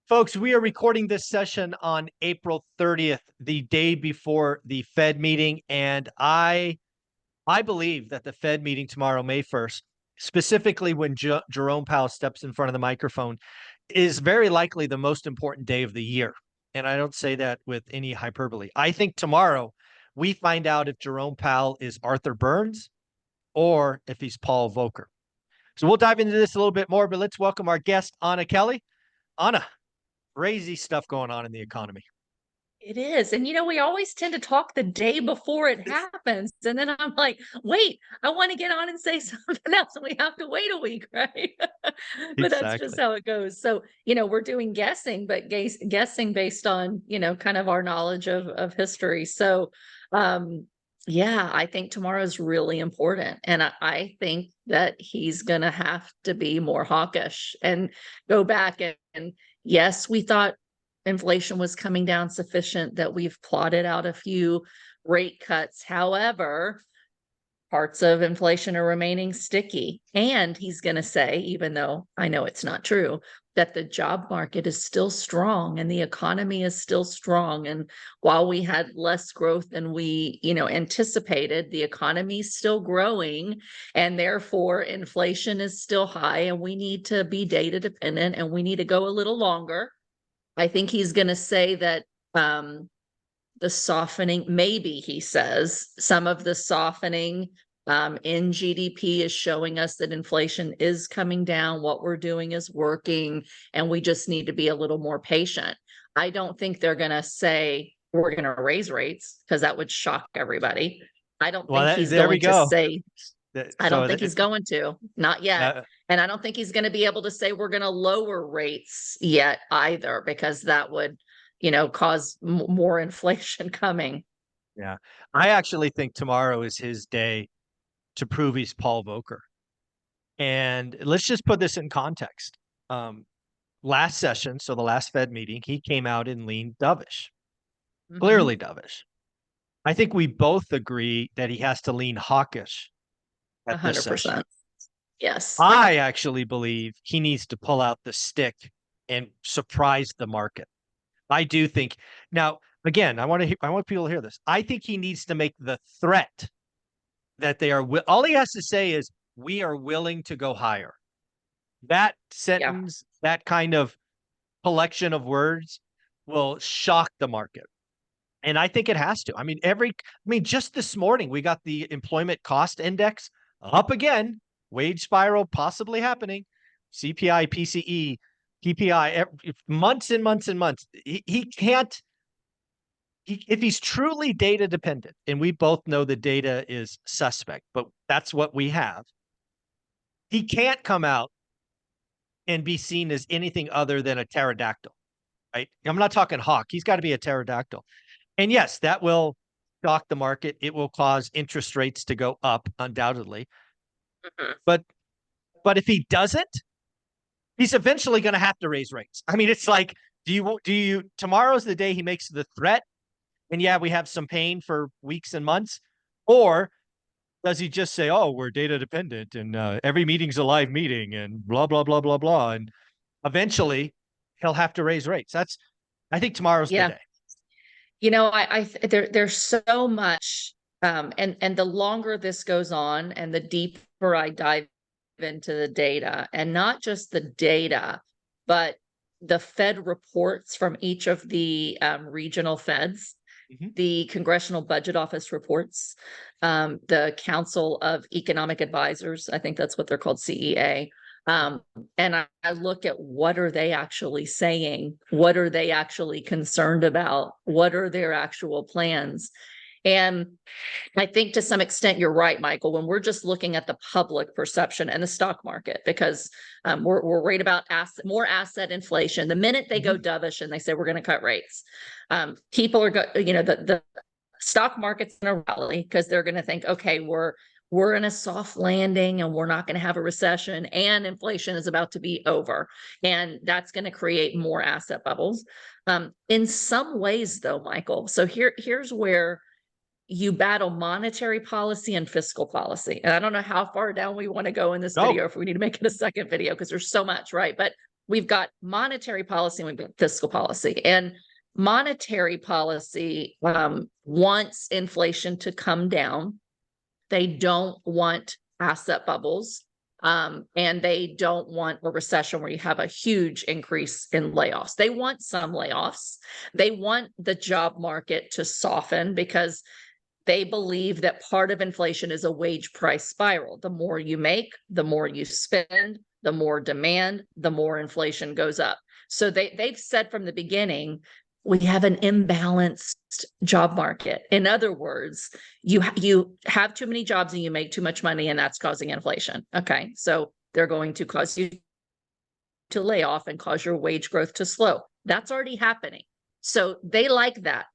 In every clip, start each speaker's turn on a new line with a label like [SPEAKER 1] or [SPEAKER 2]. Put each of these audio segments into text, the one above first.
[SPEAKER 1] Folks, we are recording this session on April 30th, the day before the Fed meeting. And I believe that the Fed meeting tomorrow, May 1st, specifically when Jerome Powell steps in front of the microphone, is very likely the most important day of the year. And I don't say that with any hyperbole. I think tomorrow we find out if Jerome Powell is Arthur Burns or if he's Paul Volcker. So we'll dive into this a little bit more, but let's welcome our guest, Anna Kelly. Anna, crazy stuff going on in the economy.
[SPEAKER 2] It is. And, we always tend to talk the day before it happens. And then I'm like, wait, I want to get on and say something else. And we have to wait a week, right? But that's just how it goes. So, we're doing guessing, but guessing based on, kind of our knowledge of history. So, yeah, I think tomorrow is really important. And I think that he's going to have to be more hawkish and go back. And yes, we thought inflation was coming down sufficient that we've plotted out a few rate cuts. However, parts of inflation are remaining sticky. And he's going to say, even though I know it's not true, that the job market is still strong and the economy is still strong. And while we had less growth than we, anticipated, the economy is still growing, and therefore inflation is still high, and we need to be data dependent, and we need to go a little longer. I think he's going to say that the softening, maybe he says some of the softening in GDP is showing us that inflation is coming down. What we're doing is working, and we just need to be a little more patient. I don't think they're going to say we're going to raise rates, because that would shock everybody. I don't think he's going to say. I don't think he's going to, not yet. And I don't think he's going to be able to say we're going to lower rates yet either, because that would, cause more inflation coming.
[SPEAKER 1] Yeah. I actually think tomorrow is his day to prove he's Paul Volcker. And let's just put this in context. Last session, so the last Fed meeting, he came out and leaned dovish, clearly dovish. I think we both agree that he has to lean hawkish at 100%. This session.
[SPEAKER 2] Yes.
[SPEAKER 1] I actually believe he needs to pull out the stick and surprise the market. I do think. Now, again, I want people to hear this. I think he needs to make the threat that they are. All he has to say is, "We are willing to go higher." That sentence, that kind of collection of words, will shock the market. And I think it has to. I mean, just this morning we got the employment cost index up again. Wage spiral possibly happening. CPI, PCE, PPI, months and months and months. He can't, if he's truly data dependent, and we both know the data is suspect, but that's what we have. He can't come out and be seen as anything other than a pterodactyl, right? I'm not talking hawk. He's got to be a pterodactyl. And yes, that will shock the market. It will cause interest rates to go up, undoubtedly. But if he doesn't, he's eventually going to have to raise rates. I mean, it's like, tomorrow's the day he makes the threat, and yeah, we have some pain for weeks and months, or does he just say, "Oh, we're data dependent, and every meeting's a live meeting, and blah blah blah blah blah," and eventually he'll have to raise rates. I think tomorrow's the
[SPEAKER 2] day. There's so much. And the longer this goes on and the deeper I dive into the data, and not just the data, but the Fed reports from each of the regional Feds, the Congressional Budget Office reports, the Council of Economic Advisors, I think that's what they're called, CEA. And I look at what are they actually saying? What are they actually concerned about? What are their actual plans? And I think to some extent, you're right, Michael, when we're just looking at the public perception and the stock market, because we're worried about more asset inflation. The minute they go dovish and they say we're going to cut rates, people are the stock market's going to rally, because they're going to think, okay, we're in a soft landing and we're not going to have a recession, and inflation is about to be over. And that's going to create more asset bubbles. In some ways, though, Michael, so here's where you battle monetary policy and fiscal policy. And I don't know how far down we want to go in this video, if we need to make it a second video, because there's so much, right? But we've got monetary policy and we've got fiscal policy. And monetary policy wants inflation to come down. They don't want asset bubbles. And they don't want a recession where you have a huge increase in layoffs. They want some layoffs. They want the job market to soften because they believe that part of inflation is a wage price spiral. The more you make, the more you spend, the more demand, the more inflation goes up. So they've said from the beginning, we have an imbalanced job market. In other words, you have too many jobs and you make too much money, and that's causing inflation. Okay, so they're going to cause you to lay off and cause your wage growth to slow. That's already happening. So they like that.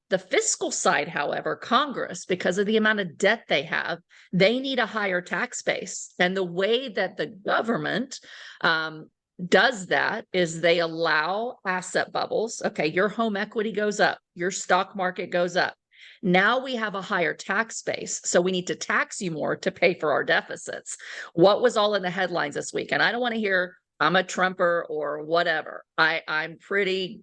[SPEAKER 2] The fiscal side, however, Congress, because of the amount of debt they have, they need a higher tax base. And the way that the government does that is they allow asset bubbles. Okay, your home equity goes up, your stock market goes up. Now we have a higher tax base, so we need to tax you more to pay for our deficits. What was all in the headlines this week? And I don't want to hear I'm a Trumper or whatever. I'm pretty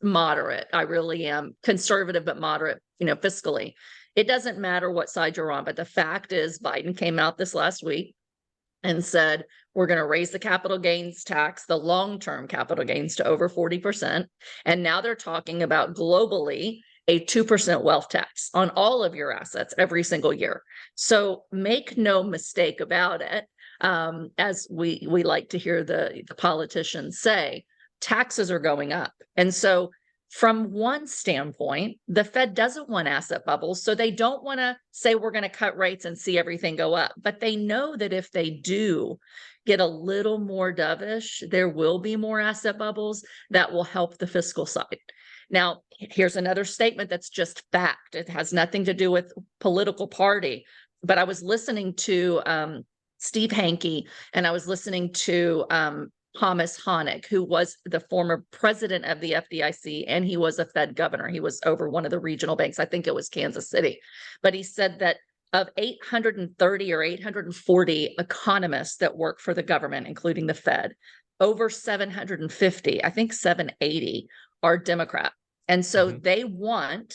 [SPEAKER 2] moderate. I really am conservative, but moderate, fiscally. It doesn't matter what side you're on, but the fact is Biden came out this last week and said, we're going to raise the capital gains tax, the long-term capital gains, to over 40%. And now they're talking about globally a 2% wealth tax on all of your assets every single year. So make no mistake about it. As we like to hear the politicians say, taxes are going up. And so from one standpoint, the Fed doesn't want asset bubbles. So they don't want to say we're going to cut rates and see everything go up. But they know that if they do get a little more dovish, there will be more asset bubbles that will help the fiscal side. Now, here's another statement that's just fact. It has nothing to do with political party. But I was listening to Steve Hanke, and I was listening to Thomas Honig, who was the former president of the FDIC, and he was a Fed governor. He was over one of the regional banks. I think it was Kansas City. But he said that of 830 or 840 economists that work for the government, including the Fed, over 750, I think 780, are Democrat. And so they want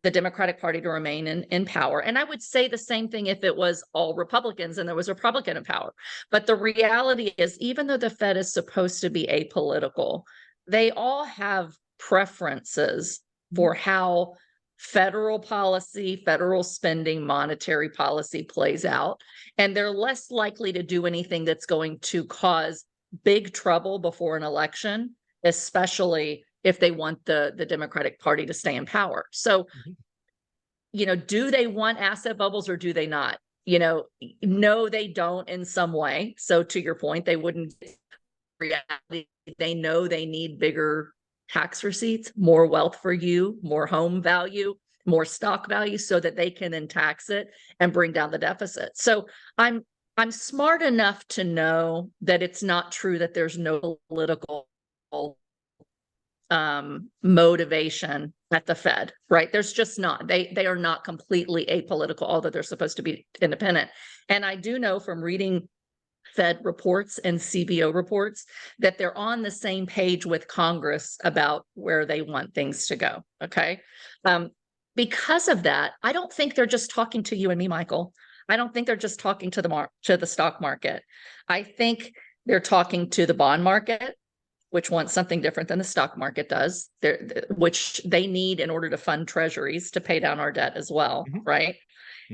[SPEAKER 2] the Democratic Party to remain in power. And I would say the same thing if it was all Republicans and there was a Republican in power. But the reality is, even though the Fed is supposed to be apolitical, they all have preferences for how federal policy, federal spending, monetary policy plays out. And they're less likely to do anything that's going to cause big trouble before an election, especially if they want the Democratic Party to stay in power. So, do they want asset bubbles or do they not? No, they don't in some way. So to your point, they wouldn't. Reality, they know they need bigger tax receipts, more wealth for you, more home value, more stock value, so that they can then tax it and bring down the deficit. So I'm smart enough to know that it's not true that there's no political motivation at the Fed, right? There's just not. They are not completely apolitical, although they're supposed to be independent. And I do know from reading Fed reports and CBO reports that they're on the same page with Congress about where they want things to go. Okay. Because of that, I don't think they're just talking to you and me, Michael. I don't think they're just talking to the stock market. I think they're talking to the bond market, which wants something different than the stock market does, which they need in order to fund treasuries to pay down our debt as well, right?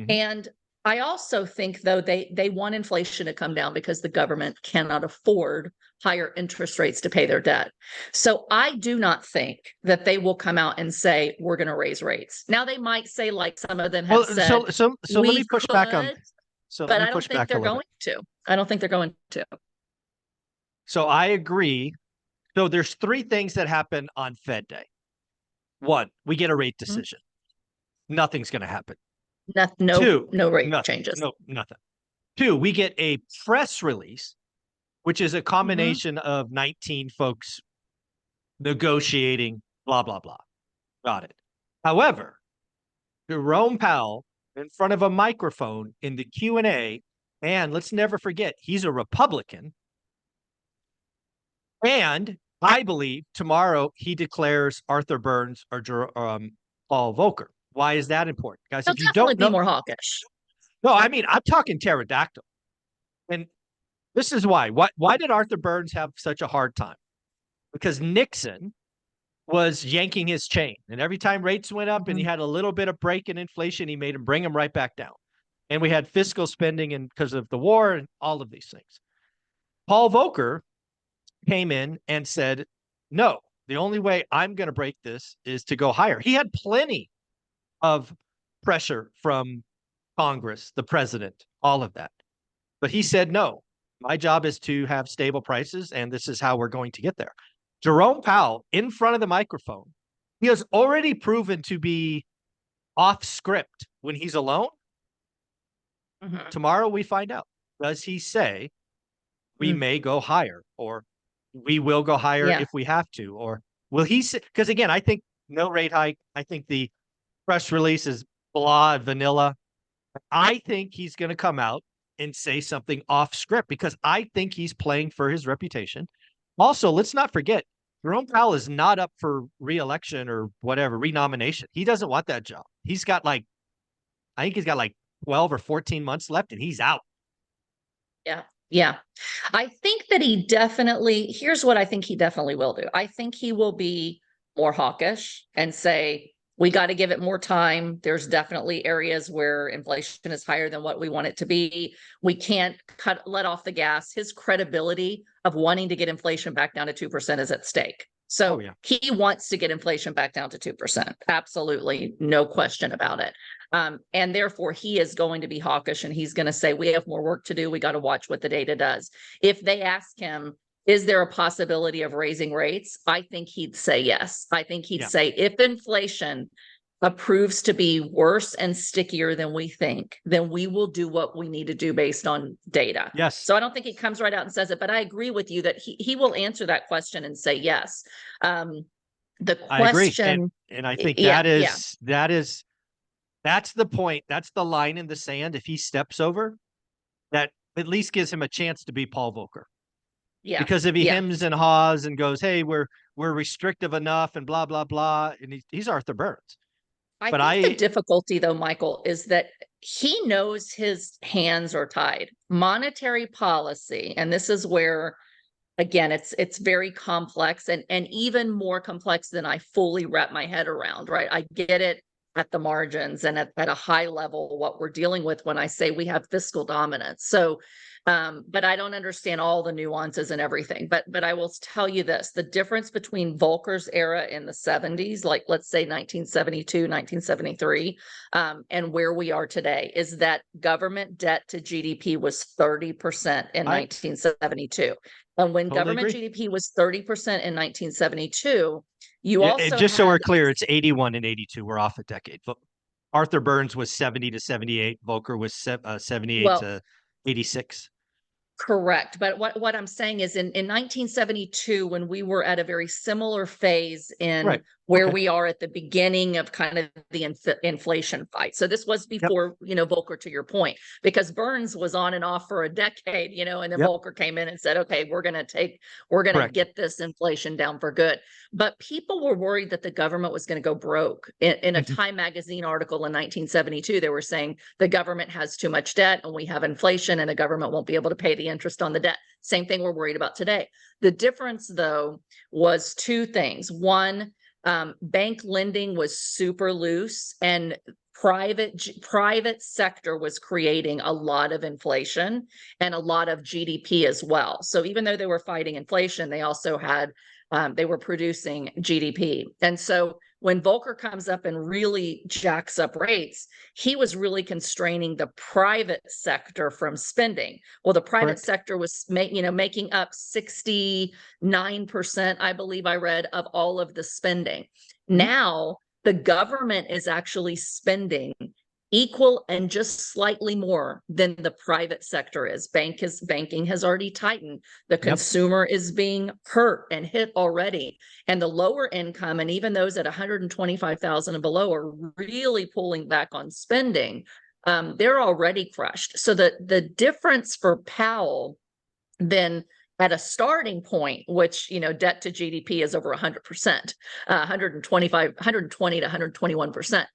[SPEAKER 2] And I also think, though, they want inflation to come down because the government cannot afford higher interest rates to pay their debt. So I do not think that they will come out and say, we're going to raise rates. Now, they might say, like some of them have said,
[SPEAKER 1] so let me push back on.
[SPEAKER 2] But I don't think they're going to. I don't think they're going to.
[SPEAKER 1] So I agree. So there's three things that happen on Fed Day. One, we get a rate decision. Nothing's going to happen.
[SPEAKER 2] No rate changes.
[SPEAKER 1] No, nothing. Two, we get a press release, which is a combination of 19 folks negotiating, blah, blah, blah. Got it. However, Jerome Powell, in front of a microphone in the Q&A, and let's never forget, he's a Republican, And I believe tomorrow he declares Arthur Burns or Paul Volcker. Why is that important? Guys,
[SPEAKER 2] He'll
[SPEAKER 1] if you
[SPEAKER 2] definitely
[SPEAKER 1] don't
[SPEAKER 2] be
[SPEAKER 1] know,
[SPEAKER 2] more hawkish.
[SPEAKER 1] no, I mean, I'm talking pterodactyl. And this is why. Why did Arthur Burns have such a hard time? Because Nixon was yanking his chain. And every time rates went up and he had a little bit of break in inflation, he made him bring them right back down. And we had fiscal spending and because of the war and all of these things. Paul Volcker came in and said, no, the only way I'm going to break this is to go higher. He had plenty of pressure from Congress, the president, all of that. But he said, no, my job is to have stable prices, and this is how we're going to get there. Jerome Powell, in front of the microphone, he has already proven to be off script when he's alone. Tomorrow we find out. Does he say we may go higher, or we will go higher if we have to? Or will he say, because again, I think no rate hike. I think the press release is blah, vanilla. I think he's going to come out and say something off script because I think he's playing for his reputation. Also, let's not forget, Jerome Powell is not up for re-election or whatever, renomination. He doesn't want that job. I think he's got like 12 or 14 months left and he's out.
[SPEAKER 2] Yeah. Yeah. I think that here's what I think he definitely will do. I think he will be more hawkish and say, we got to give it more time. There's definitely areas where inflation is higher than what we want it to be. We can't let off the gas. His credibility of wanting to get inflation back down to 2% is at stake. So he wants to get inflation back down to 2%. Absolutely. No question about it. And therefore, he is going to be hawkish and he's going to say, we have more work to do. We got to watch what the data does. If they ask him, is there a possibility of raising rates? I think he'd say yes. I think he'd say if inflation proves to be worse and stickier than we think, then we will do what we need to do based on data.
[SPEAKER 1] Yes.
[SPEAKER 2] So I don't think he comes right out and says it, but I agree with you that he will answer that question and say yes. The question,
[SPEAKER 1] I agree. And I think that's the point. That's the line in the sand. If he steps over, that at least gives him a chance to be Paul Volcker.
[SPEAKER 2] Yeah.
[SPEAKER 1] Because if he hems and haws and goes, hey, we're restrictive enough and blah, blah, blah. And he's Arthur Burns.
[SPEAKER 2] I think the difficulty, though, Michael, is that he knows his hands are tied. Monetary policy, and this is where, again, it's very complex and even more complex than I fully wrap my head around, right? I get it at the margins and at a high level what we're dealing with when I say we have fiscal dominance. So, but I don't understand all the nuances and everything. But I will tell you this, the difference between Volcker's era in the 70s, like let's say 1972, 1973, and where we are today is that government debt to GDP was 30% in 1972. And when government GDP was 30% in 1972, also
[SPEAKER 1] just so we're clear, it's 81 and 82. We're off a decade. Arthur Burns was 70 to 78. Volcker was 78 to 86.
[SPEAKER 2] Correct. But what I'm saying is in 1972, when we were at a very similar phase in where we are at the beginning of kind of the inflation fight. So this was before, Volcker, to your point, because Burns was on and off for a decade, and then Volcker came in and said, okay, we're going to get this inflation down for good. But people were worried that the government was going to go broke. In a Time magazine article in 1972, they were saying the government has too much debt and we have inflation and the government won't be able to pay the interest on the debt. Same thing we're worried about today. The difference, though, was two things. One, bank lending was super loose and private sector was creating a lot of inflation and a lot of GDP as well. So even though they were fighting inflation, they also had they were producing GDP. And so when Volcker comes up and really jacks up rates, he was really constraining the private sector from spending. Well, the private sector was making up 69%, I believe I read, of all of the spending. Now the government is actually spending equal and just slightly more than the private sector is. Banking has already tightened. The consumer is being hurt and hit already. And the lower income and even those at 125,000 and below are really pulling back on spending. They're already crushed. So the difference for Powell then at a starting point, which, debt to GDP is over 100%, 120 to 121%.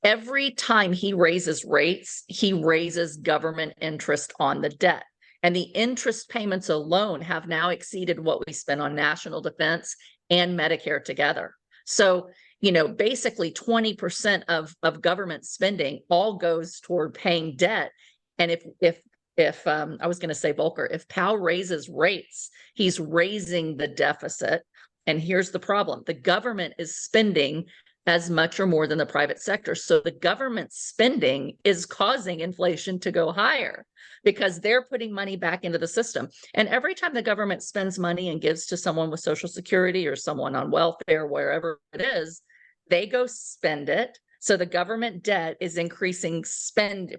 [SPEAKER 2] Every time he raises rates, he raises government interest on the debt. And the interest payments alone have now exceeded what we spend on national defense and Medicare together. So, basically 20% of government spending all goes toward paying debt. And if I was going to say Volcker, if Powell raises rates, he's raising the deficit. And here's the problem. The government is spending as much or more than the private sector. So the government spending is causing inflation to go higher because they're putting money back into the system. And every time the government spends money and gives to someone with Social Security or someone on welfare, wherever it is, they go spend it. So the government debt is increasing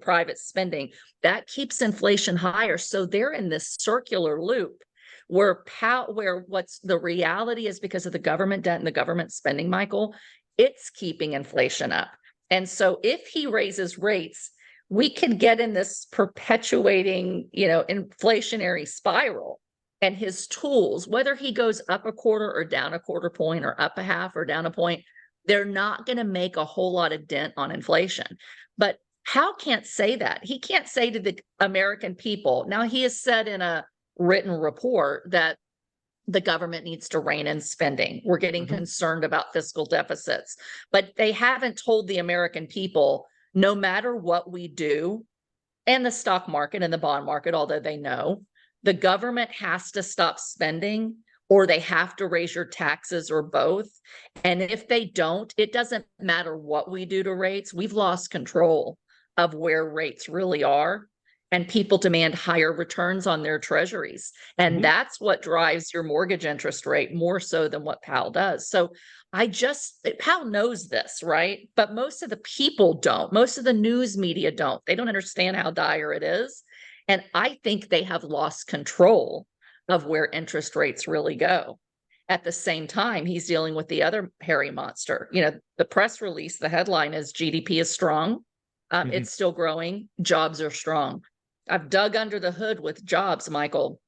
[SPEAKER 2] private spending. That keeps inflation higher. So they're in this circular loop where what's the reality is, because of the government debt and the government spending, Michael, it's keeping inflation up. And so if he raises rates, we could get in this perpetuating, inflationary spiral. And his tools, whether he goes up a quarter or down a quarter point or up a half or down a point, they're not going to make a whole lot of dent on inflation. But Powell can't say that. He can't say to the American people. Now, he has said in a written report that the government needs to rein in spending. We're getting concerned about fiscal deficits, but they haven't told the American people, no matter what we do, and the stock market and the bond market, although they know, the government has to stop spending or they have to raise your taxes or both. And if they don't, it doesn't matter what we do to rates. We've lost control of where rates really are. And people demand higher returns on their treasuries. And that's what drives your mortgage interest rate more so than what Powell does. So Powell knows this, right? But most of the people don't. Most of the news media don't. They don't understand how dire it is. And I think they have lost control of where interest rates really go. At the same time, he's dealing with the other hairy monster. The press release, the headline is GDP is strong. It's still growing. Jobs are strong. I've dug under the hood with jobs, Michael.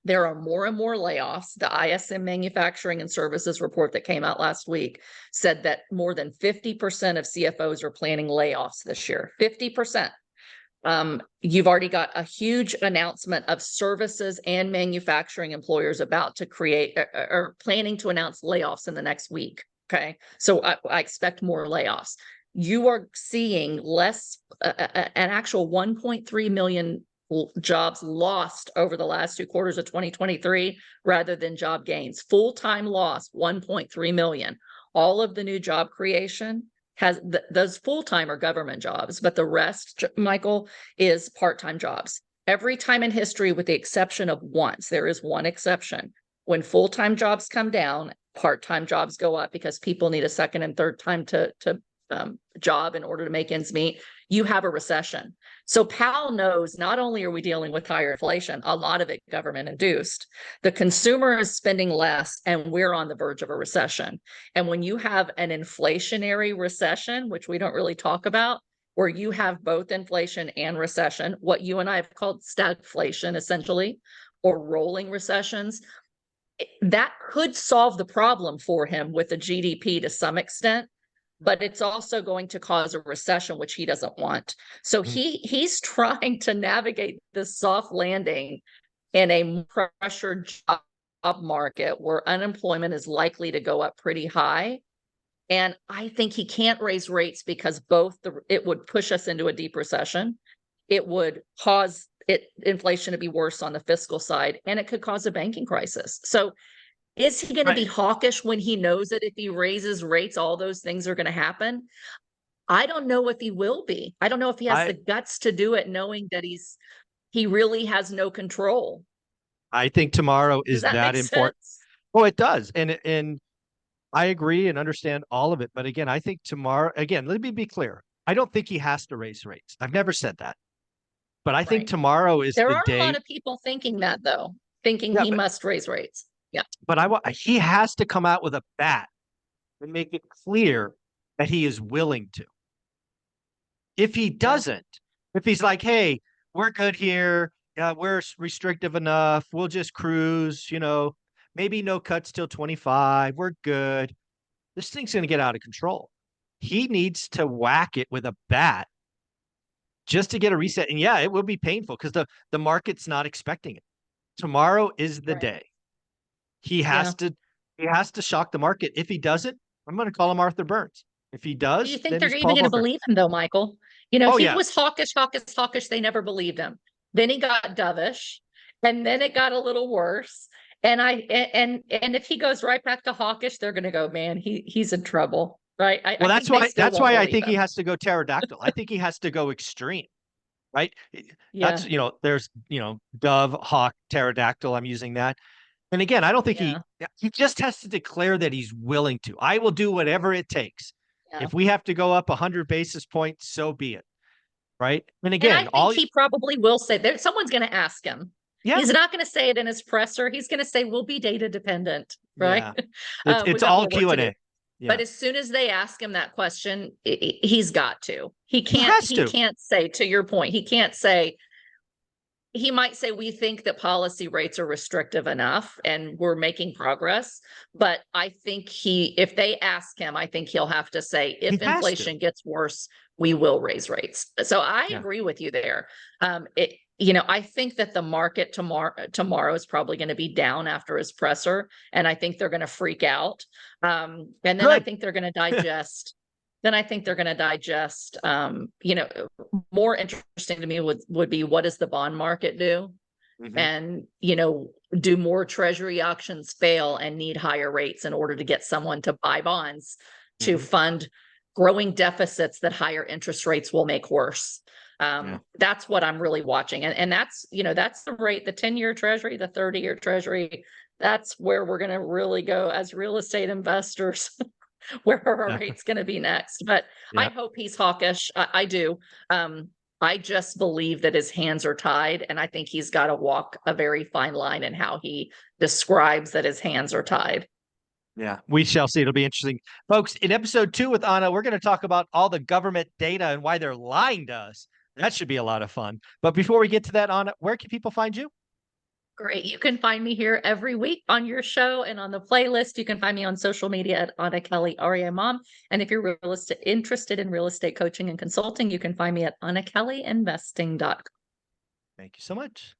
[SPEAKER 2] There are more and more layoffs. The ISM Manufacturing and Services report that came out last week said that more than 50% of CFOs are planning layoffs this year. 50%. You've already got a huge announcement of services and manufacturing employers about to create or planning to announce layoffs in the next week. Okay. So I expect more layoffs. You are seeing an actual 1.3 million jobs lost over the last 2 quarters of 2023 rather than job gains. Full-time loss, 1.3 million. All of the new job creation those full-time are government jobs, but the rest, Michael, is part-time jobs. Every time in history, with the exception of once, there is one exception. When full-time jobs come down, part-time jobs go up because people need a second and third time to job in order to make ends meet. You have a recession. So Powell knows not only are we dealing with higher inflation, a lot of it government induced, the consumer is spending less and we're on the verge of a recession. And when you have an inflationary recession, which we don't really talk about, where you have both inflation and recession, what you and I have called stagflation essentially, or rolling recessions, that could solve the problem for him with the GDP to some extent. But it's also going to cause a recession, which he doesn't want. So he's trying to navigate this soft landing in a pressured job market where unemployment is likely to go up pretty high. And I think he can't raise rates because it would push us into a deep recession. It would cause inflation to be worse on the fiscal side, and it could cause a banking crisis. So is he going to be hawkish when he knows that if he raises rates, all those things are going to happen? I don't know if he will be. I don't know if he has the guts to do it, knowing that he really has no control.
[SPEAKER 1] I think tomorrow is that important. Oh, it does. And I agree and understand all of it. But again, I think tomorrow, again, let me be clear. I don't think he has to raise rates. I've never said that. But I think tomorrow is the day.
[SPEAKER 2] There are a lot of people thinking that, though, thinking he must raise rates. Yeah.
[SPEAKER 1] But he has to come out with a bat and make it clear that he is willing to. If he doesn't, if he's like, hey, we're good here, yeah, we're restrictive enough. We'll just cruise, maybe no cuts till 25. We're good. This thing's going to get out of control. He needs to whack it with a bat just to get a reset. And yeah, it will be painful because the market's not expecting it. Tomorrow is the
[SPEAKER 2] Right.
[SPEAKER 1] day. He
[SPEAKER 2] Yeah.
[SPEAKER 1] has to shock the market. If he doesn't, I'm going to call him Arthur Burns. If he
[SPEAKER 2] Do you
[SPEAKER 1] does,
[SPEAKER 2] think
[SPEAKER 1] then
[SPEAKER 2] they're
[SPEAKER 1] he's
[SPEAKER 2] even
[SPEAKER 1] Paul
[SPEAKER 2] going to
[SPEAKER 1] Volcker.
[SPEAKER 2] believe him though, Michael?
[SPEAKER 1] Oh
[SPEAKER 2] He
[SPEAKER 1] yeah,
[SPEAKER 2] was hawkish, hawkish, hawkish. They never believed him. Then he got dovish, and then it got a little worse. And if he goes right back to hawkish, they're going to go, man, he's in trouble, right?
[SPEAKER 1] well,
[SPEAKER 2] I think they still
[SPEAKER 1] that's
[SPEAKER 2] won't
[SPEAKER 1] why I
[SPEAKER 2] believe
[SPEAKER 1] think he
[SPEAKER 2] him.
[SPEAKER 1] has to go pterodactyl. I think he has to go extreme, right? That's
[SPEAKER 2] Yeah,
[SPEAKER 1] there's dove, hawk, pterodactyl. I'm using that. And again, I don't think
[SPEAKER 2] yeah,
[SPEAKER 1] he just has to declare that he's willing to. I will do whatever it takes.
[SPEAKER 2] yeah.
[SPEAKER 1] If we have to go up 100 basis points, so be it. Right. And
[SPEAKER 2] And I
[SPEAKER 1] again,
[SPEAKER 2] think he probably will say there. Someone's going to ask him.
[SPEAKER 1] yeah,
[SPEAKER 2] He's not going to say it in his presser. He's going to say, "We'll be data dependent, right?
[SPEAKER 1] yeah,
[SPEAKER 2] We
[SPEAKER 1] it's
[SPEAKER 2] got
[SPEAKER 1] all
[SPEAKER 2] more work to do."
[SPEAKER 1] Q&A. Yeah,
[SPEAKER 2] But as soon as they ask him that question, he's got to. He
[SPEAKER 1] he
[SPEAKER 2] can't.
[SPEAKER 1] has
[SPEAKER 2] He
[SPEAKER 1] to.
[SPEAKER 2] can't say. To your point, he can't say. He might say, "We think that policy rates are restrictive enough, and we're making progress." But I think if they ask him, I think he'll have to say,
[SPEAKER 1] He
[SPEAKER 2] "If
[SPEAKER 1] has to.
[SPEAKER 2] inflation gets worse, we will raise rates." So I
[SPEAKER 1] Yeah.
[SPEAKER 2] agree with you there. I think that the market tomorrow is probably going to be down after his presser, and I think they're going to freak out. And then I
[SPEAKER 1] Good.
[SPEAKER 2] think they're going to digest. Then I think they're going to digest. More interesting to me would be, what does the bond market do?
[SPEAKER 1] Mhm.
[SPEAKER 2] And do more treasury auctions fail and need higher rates in order to get someone to buy bonds to
[SPEAKER 1] Mhm.
[SPEAKER 2] fund growing deficits that higher interest rates will make worse?
[SPEAKER 1] Yeah.
[SPEAKER 2] That's what I'm really watching. And that's the rate, the 10-year treasury, the 30-year treasury. That's where we're going to really go as real estate investors. Where are our
[SPEAKER 1] Yeah.
[SPEAKER 2] rates going to be next? But I
[SPEAKER 1] Yeah.
[SPEAKER 2] hope he's hawkish. I do. I just believe that his hands are tied, and I think he's got to walk a very fine line in how he describes that his hands are tied.
[SPEAKER 1] Yeah. We shall see. It'll be interesting. Folks, in episode 2 with Anna, we're going to talk about all the government data and why they're lying to us. That should be a lot of fun. But before we get to that, Anna, where can people find you?
[SPEAKER 2] Great. You can find me here every week on your show and on the playlist. You can find me on social media at Anna Kelly REI Mom. And if you're interested in real estate coaching and consulting, you can find me at AnnaKellyInvesting.com.
[SPEAKER 1] Thank you so much.